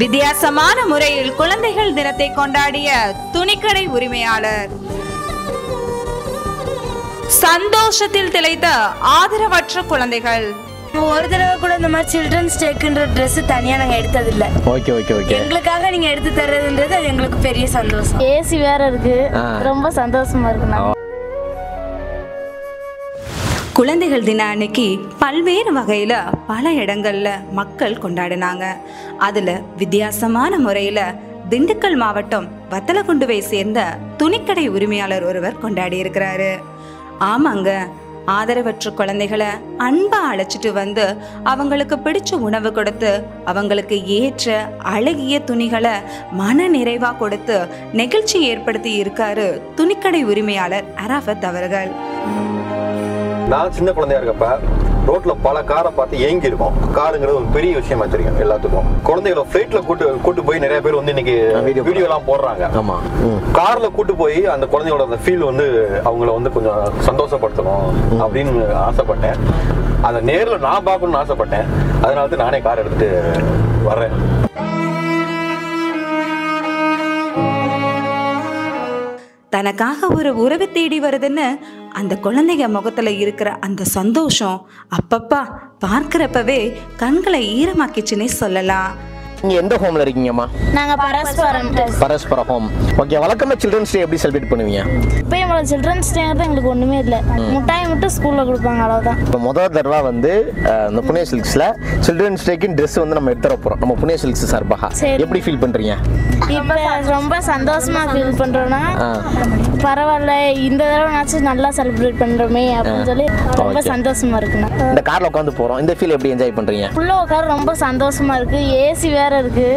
வித்தியாசமான முறையில் குழந்தைகள் தினத்தை கொண்டாடிய துணிக்கடை உரிமையாளர். சந்தோஷத்தில் திளைத்த ஆதரவற்ற குழந்தைகள். ஒரு தடவை கூட இந்த மாதிரி சில்ட்ரன்ஸ் டேக்குன்ற ட்ரெஸ் தனியா நாங்க எடுத்ததில்லை. எங்களுக்காக நீங்க எடுத்து தர்றதுன்றது அது எங்களுக்கு பெரிய சந்தோஷம். ஏசி வேற இருக்கு, ரொம்ப சந்தோஷமா இருக்கு. குழந்தைகள் தின அன்னைக்கு பல்வேறு வகையில பல இடங்கள்ல மக்கள் கொண்டாடினாங்க. அதுல வித்தியாசமான முறையில திண்டுக்கல் மாவட்டம் வத்தலகுண்டுவை சேர்ந்த துணிக்கடை உரிமையாளர் ஒருவர் கொண்டாடி இருக்கிறாரு. ஆமாங்க, ஆதரவற்ற குழந்தைகளை அன்பா அழைச்சிட்டு வந்து அவங்களுக்கு பிடிச்ச உணவு கொடுத்து அவங்களுக்கு ஏற்ற அழகிய துணிகளை மன நிறைவா கொடுத்து நெகிழ்ச்சி ஏற்படுத்தி இருக்காரு துணிக்கடை உரிமையாளர் அராஃபத் அவர்கள். நான் சின்ன குழந்தையா இருக்கப்ப ரோட்ல பல காரை பார்த்து ஏங்கி இருக்கும். காருங்கிறது ஒரு பெரிய விஷயமா தெரியும் எல்லாத்துக்கும். குழந்தைகளை ஃபிளைட்ல கூட்டு போய் நிறைய பேர் வந்து இன்னைக்கு வீடியோ எல்லாம் போடுறாங்க. ஆமா, கார்ல கூட்டு போய் அந்த குழந்தையோட அந்த ஃபீல் வந்து அவங்கள வந்து கொஞ்சம் சந்தோஷப்படுத்தணும் அப்படின்னு ஆசைப்பட்டேன். அதை நேர்ல நான் பார்க்கணும்னு ஆசைப்பட்டேன். அதனால தான் நானே கார் எடுத்துட்டு வர்றேன். தனக்காக ஒரு உறவு தேடி வருதுன்னு அந்த குழந்தைங்க முகத்துல இருக்கிற அந்த சந்தோஷம் அப்பப்பா பார்க்கிறப்பவே கண்களை ஈரமாக்கிச்சுன்னே சொல்லலாம். நீங்க எந்த ஹோம்ல இருக்கீங்கம்மா? நாங்க பரஸ்பர ஹோம். ஓகே, வழக்கமா சில்ட்ரன்ஸ் டே எப்படி செலிப்ரேட் பண்ணுவீங்க? இப்போ நம்ம சில்ட்ரன்ஸ் டேங்கிறது எங்களுக்கு ஒண்ணுமே இல்லை. முட்டாய் மட்டும் ஸ்கூல்ல கொடுப்பாங்க, அவ்வளவுதான். இப்போ முதல் தடவை வந்து இந்த புனே சில்க்ஸ்ல சில்ட்ரன்ஸ் டேக்கு ட்ரெஸ் வந்து நம்ம எடுத்துற போறோம். நம்ம புனே சில்க்ஸ் சார்பாக எப்படி ஃபீல் பண்றீங்க? இப்போ ரொம்ப சந்தோஷமா ஃபீல் பண்றோம்னா பரவாயில்ல, இந்த தடவைனாச்சும் நல்லா செலிப்ரேட் பண்றோமே அப்படின்னு சொல்லி ரொம்ப சந்தோஷமா இருக்குண்ணா. இந்த கார்ல உட்காந்து போறோம், இந்த ஃபீல் எப்படி என்ஜாய் பண்றீங்க? உள்ள உட்கார ரொம்ப சந்தோஷமா இருக்கு, ஏசி வேற இருக்கு,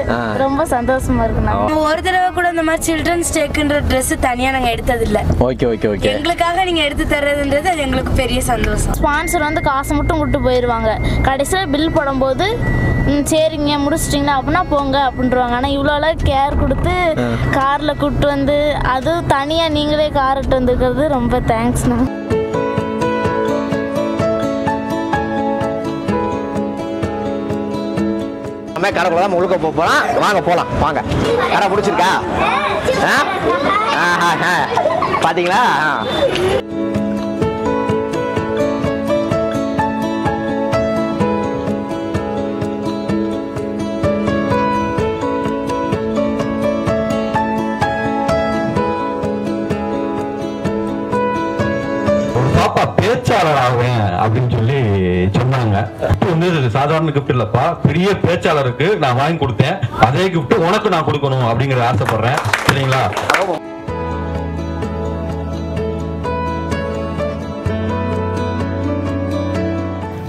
ரொம்ப சந்தோஷமா இருக்குண்ணா. ஒரு தடவை கூட இந்த மாதிரி சில்ட்ரன்ஸ் டேக்குன்ற ட்ரெஸ் தனியா நாங்க எடுத்ததில்லை. எங்களுக்காக நீங்க எடுத்து தர்றதுன்றது அது எங்களுக்கு பெரிய சந்தோஷம். ஸ்பான்சர் வந்து காசு மட்டும் விட்டு போயிடுவாங்க. கடைசியில் பில் போடும்போது சரிங்க முடிச்சிட்டிங்களா அப்படின்னா போங்க அப்படின்றாங்க. ஆனால் இவ்வளோ கேர் கொடுத்து காரில் கூப்பிட்டு வந்து அதுவும் தனியாக நீங்களே கார் விட்டு வந்துருக்கிறது ரொம்ப தேங்க்ஸ்ண்ணா. கடைக்குள்ள தான் முழுக்க போகலாம். வாங்க போகலாம், வாங்க. கடை பிடிச்சிருக்கா? பார்த்தீங்களா? பாப்பா பேச்சாளர் ஆகுவேன் அப்படின்னு சொல்லி சொன்னாங்க. வந்து சாதாரண கிஃப்ட் இல்லப்பா, பெரிய பேச்சாளருக்கு நான் வாங்கி கொடுத்தேன். அதே கிஃப்ட் உனக்கு நான் கொடுக்கணும் அப்படிங்கிற ஆசைப்படுறேன். சரிங்களா?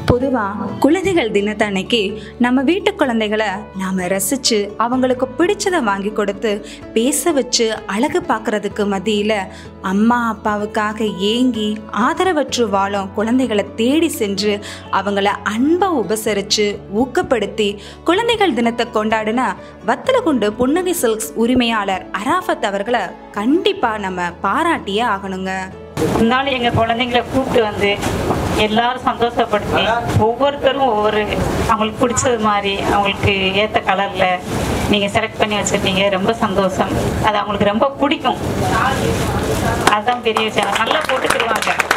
பொதுவா குழந்தைகள் தினத்தன்னைக்கு நம்ம வீட்டு குழந்தைகளை நாம ரசிச்சு அவங்களுக்கு பிடிச்சதை வாங்கி கொடுத்து பேச வச்சு அழகு பார்க்கறதுக்கு மத்தியில அம்மா அப்பாவுக்காக ஏங்கி ஆதரவற்று வாழும் குழந்தைகளை தேடி சென்று அவங்கள அன்பா உபசரிச்சு ஊக்கப்படுத்தி குழந்தைகள் தினத்தை கொண்டாடின வத்தலகுண்டு புன்னகை சில்க்ஸ் உரிமையாளர் அராஃபத் அவர்களை கண்டிப்பா நம்ம பாராட்டியே ஆகணுங்க. இருந்தாலும் எங்க குழந்தைங்களை கூப்பிட்டு வந்து எல்லாரும் சந்தோஷப்படுத்தி ஒவ்வொருத்தரும் ஒவ்வொரு அவங்களுக்கு பிடிச்சது மாதிரி அவங்களுக்கு ஏற்ற கலர்ல நீங்க செலக்ட் பண்ணி வச்சிருக்கீங்க. ரொம்ப சந்தோஷம். அது அவங்களுக்கு ரொம்ப பிடிக்கும். அதுதான் பெரிய விஷயம். நல்லா போட்டுக்கிடுவாங்க.